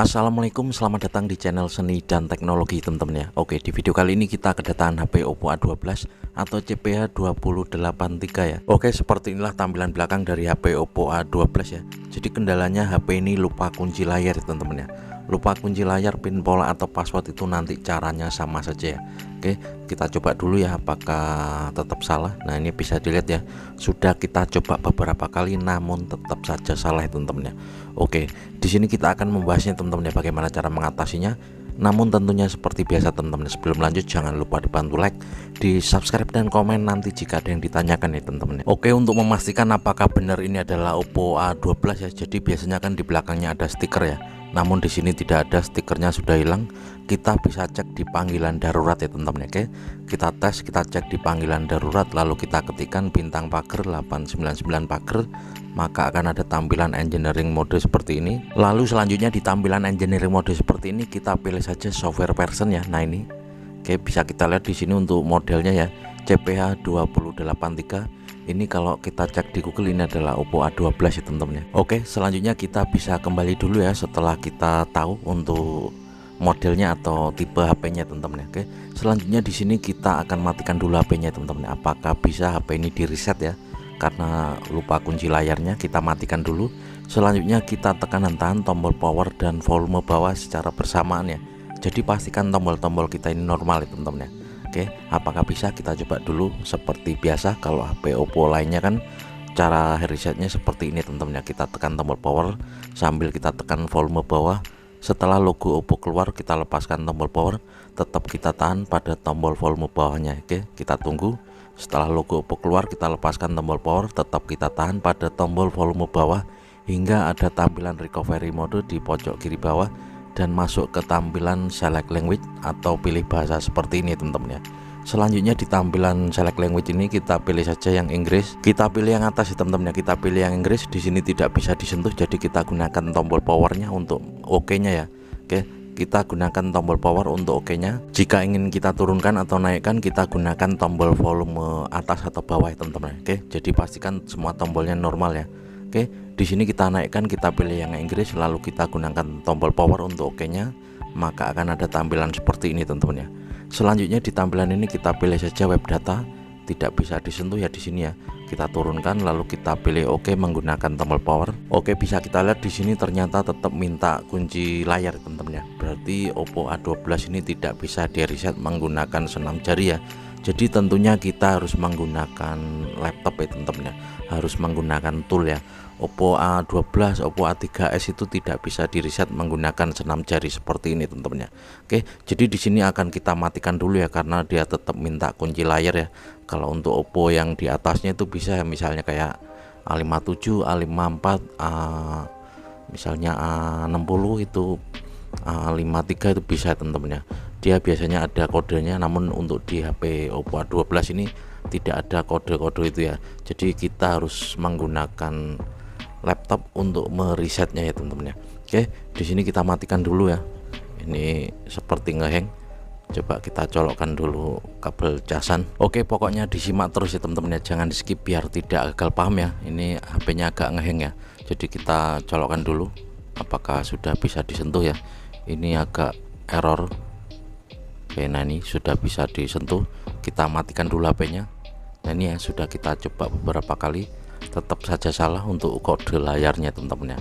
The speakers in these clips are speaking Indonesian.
Assalamualaikum, selamat datang di channel Seni dan Teknologi teman-teman ya. Oke, di video kali ini kita kedatangan HP Oppo A12 atau CPH 2083 ya. Oke, seperti inilah tampilan belakang dari HP Oppo A12 ya. Jadi kendalanya HP ini lupa kunci layar teman-teman ya. Lupa kunci layar, pin pola atau password itu nanti caranya sama saja ya. Oke, kita coba dulu ya apakah tetap salah. Nah, ini bisa dilihat ya. Sudah kita coba beberapa kali namun tetap saja salah ya teman-teman ya. Oke, di sini kita akan membahasnya teman-teman ya, bagaimana cara mengatasinya. Namun tentunya seperti biasa teman-teman, sebelum lanjut jangan lupa dibantu like, di subscribe dan komen nanti jika ada yang ditanyakan ya teman-teman ya. Oke, untuk memastikan apakah benar ini adalah Oppo A12 ya. Jadi biasanya kan di belakangnya ada stiker ya. Namun di sini tidak ada, stikernya sudah hilang. Kita bisa cek di panggilan darurat ya teman-teman ya. Oke, kita tes, kita cek di panggilan darurat, lalu kita ketikkan bintang pagar 899 pagar, maka akan ada tampilan engineering mode seperti ini. Lalu selanjutnya di tampilan engineering mode seperti ini kita pilih saja software version ya. Nah ini, oke, bisa kita lihat di sini untuk modelnya ya, CPH 2083. Ini kalau kita cek di Google ini adalah Oppo A12 ya teman-teman ya. Oke, selanjutnya kita bisa kembali dulu ya setelah kita tahu untuk modelnya atau tipe HP-nya teman-teman ya. Oke, selanjutnya di sini kita akan matikan dulu HP-nya teman-teman. Apakah bisa HP ini di reset ya? Karena lupa kunci layarnya, kita matikan dulu. Selanjutnya kita tekan dan tahan tombol power dan volume bawah secara bersamaan ya. Jadi pastikan tombol-tombol kita ini normal ya teman-teman ya. Oke, apakah bisa? Kita coba dulu. Seperti biasa kalau HP Oppo lainnya kan cara resetnya seperti ini teman-teman ya. Kita tekan tombol power sambil kita tekan volume bawah. Setelah logo Oppo keluar, kita lepaskan tombol power, tetap kita tahan pada tombol volume bawahnya. Oke, kita tunggu. Setelah logo Oppo keluar, kita lepaskan tombol power, tetap kita tahan pada tombol volume bawah hingga ada tampilan recovery mode di pojok kiri bawah dan masuk ke tampilan select language atau pilih bahasa seperti ini teman-teman ya. Selanjutnya di tampilan select language ini kita pilih saja yang Inggris. Kita pilih yang atas ya teman-teman ya. Kita pilih yang Inggris. Di sini tidak bisa disentuh, jadi kita gunakan tombol powernya untuk OK-nya ya. Oke, kita gunakan tombol power untuk OK-nya. Jika ingin kita turunkan atau naikkan, kita gunakan tombol volume atas atau bawah ya teman-teman. Oke, jadi pastikan semua tombolnya normal ya. Oke, di sini kita naikkan, kita pilih yang Inggris, lalu kita gunakan tombol power untuk OK-nya, maka akan ada tampilan seperti ini teman-teman ya. Selanjutnya di tampilan ini kita pilih saja web data, tidak bisa disentuh ya di sini ya. Kita turunkan lalu kita pilih OK menggunakan tombol power. Oke, bisa kita lihat di sini ternyata tetap minta kunci layar teman-teman ya. Berarti Oppo A12 ini tidak bisa di reset menggunakan senam jari ya. Jadi tentunya kita harus menggunakan laptop ya teman-teman ya. Harus menggunakan tool ya. Oppo A12, Oppo A3s itu tidak bisa di reset menggunakan senam jari seperti ini teman-teman ya. Oke, jadi di sini akan kita matikan dulu ya karena dia tetap minta kunci layar ya. Kalau untuk Oppo yang di atasnya itu bisa ya, misalnya kayak A57, A54, misalnya A60 itu, A53 itu bisa teman-teman ya. Dia biasanya ada kodenya, namun untuk di HP Oppo A12 ini tidak ada kode-kode itu ya. Jadi kita harus menggunakan laptop untuk meresetnya ya teman-teman ya. Oke, di sini kita matikan dulu ya. Ini seperti ngeheng. Coba kita colokkan dulu kabel casan. Oke, pokoknya disimak terus ya teman-teman ya, jangan di skip biar tidak gagal paham ya. Ini HP-nya agak ngeheng ya. Jadi kita colokkan dulu apakah sudah bisa disentuh ya. Ini agak error. Oke, nah ini sudah bisa disentuh. Kita matikan dulu HP-nya. Nah ini ya sudah kita coba beberapa kali, tetap saja salah untuk kode layarnya teman-teman ya.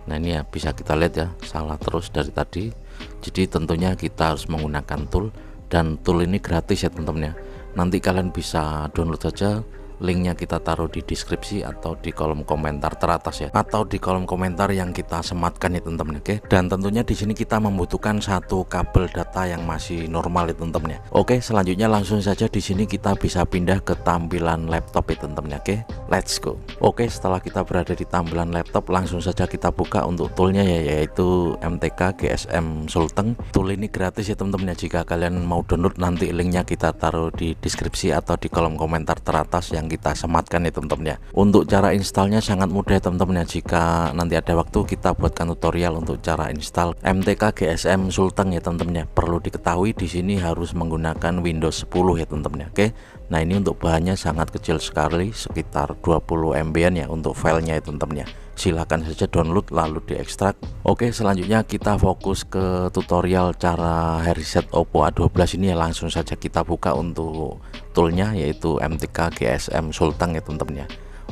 Nah ini ya bisa kita lihat ya, salah terus dari tadi. Jadi tentunya kita harus menggunakan tool, dan tool ini gratis ya teman-teman ya. Nanti kalian bisa download saja, linknya kita taruh di deskripsi atau di kolom komentar teratas ya, atau di kolom komentar yang kita sematkan ya teman-teman. Oke, dan tentunya di sini kita membutuhkan satu kabel data yang masih normal ya teman-teman ya. Oke, selanjutnya langsung saja di sini kita bisa pindah ke tampilan laptop ya teman-teman ya. Oke, let's go. Oke, setelah kita berada di tampilan laptop, langsung saja kita buka untuk toolnya ya, yaitu MTK GSM Sulteng. Tool ini gratis ya teman-teman ya. Jika kalian mau download, nanti linknya kita taruh di deskripsi atau di kolom komentar teratas yang kita sematkan ya teman-teman ya. Untuk cara installnya sangat mudah ya teman-teman ya. Jika nanti ada waktu kita buatkan tutorial untuk cara install MTK GSM Sulteng ya teman-teman ya. Perlu diketahui di sini harus menggunakan Windows 10 ya teman-teman ya. Oke, nah ini untuk bahannya sangat kecil sekali, sekitar 20 MB ya untuk filenya ya teman-teman ya. Silahkan saja download lalu diekstrak. Oke, selanjutnya kita fokus ke tutorial cara reset Oppo A12 ini ya. Langsung saja kita buka untuk toolnya, yaitu MTK GSM Sulteng ya teman-teman ya.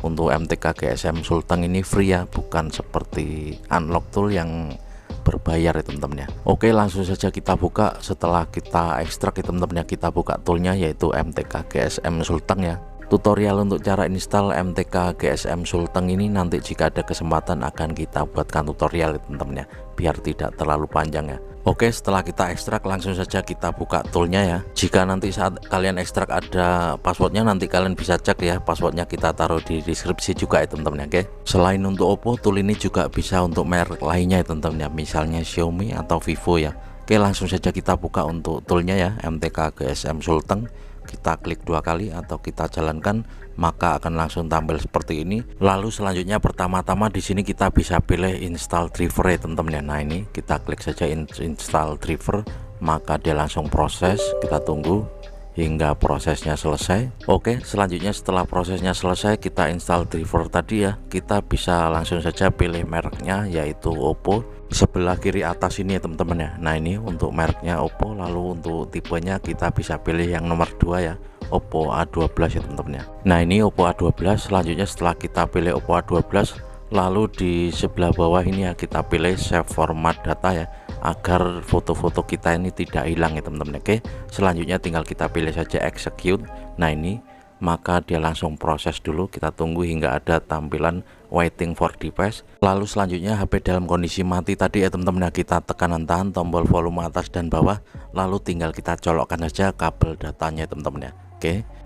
Untuk MTK GSM Sulteng ini free ya, bukan seperti Unlock Tool yang berbayar ya teman-teman ya. Oke, langsung saja kita buka. Setelah kita ekstrak ya teman-teman ya, kita buka toolnya, yaitu MTK GSM Sulteng ya. Tutorial untuk cara install MTK GSM Sulteng ini nanti jika ada kesempatan akan kita buatkan tutorial ya teman-teman ya, biar tidak terlalu panjang ya. Oke, setelah kita ekstrak langsung saja kita buka toolnya ya. Jika nanti saat kalian ekstrak ada passwordnya, nanti kalian bisa cek ya, passwordnya kita taruh di deskripsi juga ya teman-teman ya. Oke, selain untuk Oppo, tool ini juga bisa untuk merek lainnya ya teman-teman ya, misalnya Xiaomi atau Vivo ya. Oke, langsung saja kita buka untuk toolnya ya, MTK GSM Sulteng. Kita klik 2 kali atau kita jalankan, maka akan langsung tampil seperti ini. Lalu selanjutnya pertama-tama di sini kita bisa pilih install driver ya teman-teman ya. Nah, ini kita klik saja install driver, maka dia langsung proses. Kita tunggu hingga prosesnya selesai. Oke, selanjutnya setelah prosesnya selesai kita install driver tadi ya, kita bisa langsung saja pilih mereknya, yaitu Oppo. Sebelah kiri atas ini ya teman-teman ya. Nah, ini untuk mereknya Oppo. Lalu untuk tipenya kita bisa pilih yang nomor 2 ya, Oppo A12 ya teman-teman ya. Nah, ini Oppo A12. Selanjutnya setelah kita pilih Oppo A12, lalu di sebelah bawah ini ya kita pilih save format data ya, agar foto-foto kita ini tidak hilang ya teman-teman. Oke, selanjutnya tinggal kita pilih saja execute. Nah, ini maka dia langsung proses dulu. Kita tunggu hingga ada tampilan waiting for device. Lalu selanjutnya HP dalam kondisi mati tadi ya teman-teman, kita tekan tahan tombol volume atas dan bawah, lalu tinggal kita colokkan saja kabel datanya teman-teman ya.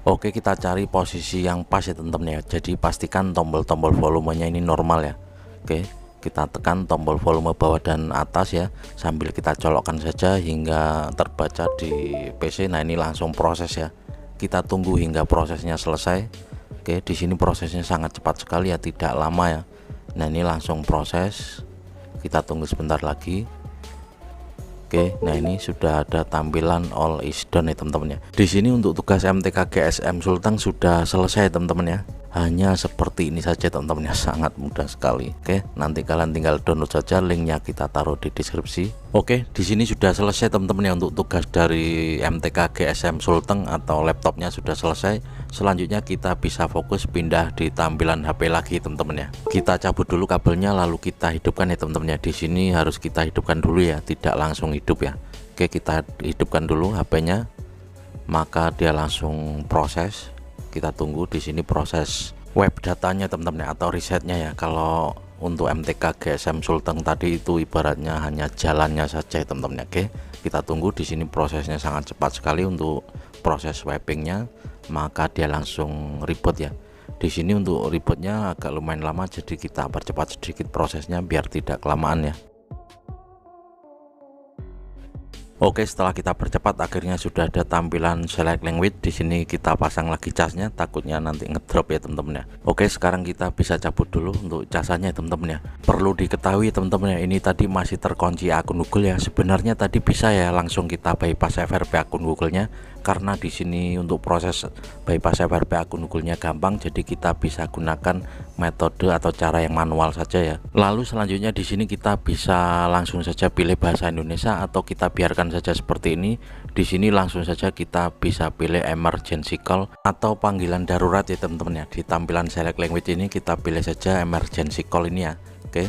Oke, kita cari posisi yang pas ya teman-teman ya. Jadi pastikan tombol-tombol volumenya ini normal ya. Oke, kita tekan tombol volume bawah dan atas ya, sambil kita colokkan saja hingga terbaca di PC. Nah, ini langsung proses ya. Kita tunggu hingga prosesnya selesai. Oke, di sini prosesnya sangat cepat sekali ya, tidak lama ya. Nah, ini langsung proses. Kita tunggu sebentar lagi. Oke, nah ini sudah ada tampilan all is done ya teman-teman ya. Di sini untuk tugas MTK GSM Sulteng sudah selesai teman-teman ya. Hanya seperti ini saja teman-teman ya, sangat mudah sekali. Oke, nanti kalian tinggal download saja, linknya kita taruh di deskripsi. Oke, di sini sudah selesai teman-teman ya untuk tugas dari MTK GSM Sulteng atau laptopnya sudah selesai. Selanjutnya kita bisa fokus pindah di tampilan HP lagi teman-teman ya. Kita cabut dulu kabelnya lalu kita hidupkan ya teman-teman ya. Di sini harus kita hidupkan dulu ya, tidak langsung hidup ya. Oke, kita hidupkan dulu HP-nya, maka dia langsung proses. Kita tunggu di sini proses web datanya teman-teman ya, atau resetnya ya. Kalau untuk MTK GSM Sulteng tadi itu ibaratnya hanya jalannya saja teman-teman ya. Oke, kita tunggu di sini prosesnya sangat cepat sekali untuk proses wipingnya, maka dia langsung reboot ya. Di sini untuk rebootnya agak lumayan lama, jadi kita percepat sedikit prosesnya biar tidak kelamaan ya. Oke, setelah kita percepat akhirnya sudah ada tampilan select language. Di sini kita pasang lagi casnya, takutnya nanti ngedrop ya teman-teman ya. Oke, sekarang kita bisa cabut dulu untuk casannya teman-teman ya. Perlu diketahui teman-teman ya, ini tadi masih terkunci akun Google ya. Sebenarnya tadi bisa ya langsung kita bypass FRP akun Google-nya, karena di sini untuk proses bypass FRP akun Google-nya gampang, jadi kita bisa gunakan metode atau cara yang manual saja ya. Lalu selanjutnya di sini kita bisa langsung saja pilih bahasa Indonesia atau kita biarkan saja seperti ini. Di sini langsung saja kita bisa pilih emergency call atau panggilan darurat ya teman-teman ya. Di tampilan select language ini kita pilih saja emergency call ini ya. Oke.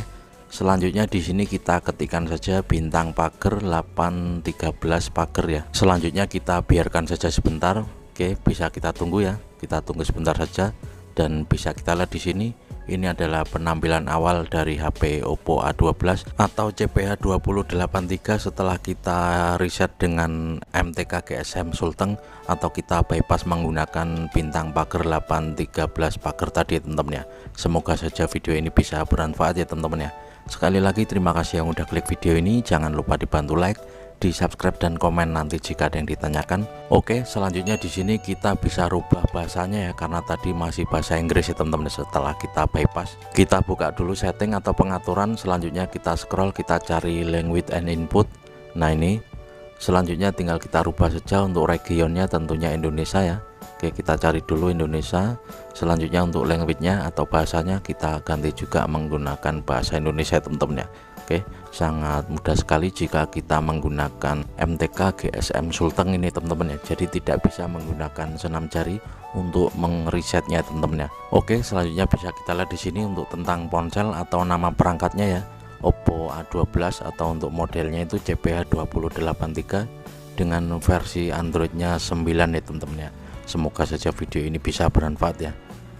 Selanjutnya di sini kita ketikkan saja bintang pagar 813 pagar ya. Selanjutnya kita biarkan saja sebentar. Oke, bisa kita tunggu ya. Kita tunggu sebentar saja dan bisa kita lihat di sini. Ini adalah penampilan awal dari HP Oppo A12 atau CPH2083 setelah kita reset dengan MTK GSM Sulteng atau kita bypass menggunakan bintang pagar 813 pagar tadi teman-teman ya. Semoga saja video ini bisa bermanfaat ya teman-teman ya. Sekali lagi terima kasih yang udah klik video ini, jangan lupa dibantu like, di subscribe dan komen nanti jika ada yang ditanyakan. Oke, selanjutnya di sini kita bisa rubah bahasanya ya, karena tadi masih bahasa Inggris ya teman-teman. Setelah kita bypass, kita buka dulu setting atau pengaturan, selanjutnya kita scroll, kita cari language and input. Nah ini selanjutnya tinggal kita rubah saja untuk regionnya tentunya Indonesia ya. Oke, kita cari dulu Indonesia. Selanjutnya untuk language-nya atau bahasanya kita ganti juga menggunakan bahasa Indonesia teman-teman ya. Oke, sangat mudah sekali jika kita menggunakan MTK GSM Sulteng ini teman-teman ya. Jadi tidak bisa menggunakan senam jari untuk mengresetnya teman-teman ya. Oke, selanjutnya bisa kita lihat di sini untuk tentang ponsel atau nama perangkatnya ya. Oppo A12 atau untuk modelnya itu CPH2083 dengan versi Androidnya 9 ya teman-teman ya. Semoga saja video ini bisa bermanfaat ya.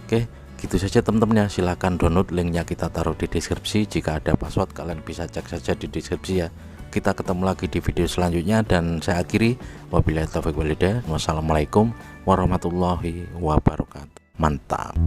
Oke, gitu saja teman-teman ya. Silahkan download, linknya kita taruh di deskripsi. Jika ada password kalian bisa cek saja di deskripsi ya. Kita ketemu lagi di video selanjutnya dan saya akhiri wabillahi taufiq walhidayah. Wassalamualaikum warahmatullahi wabarakatuh. Mantap.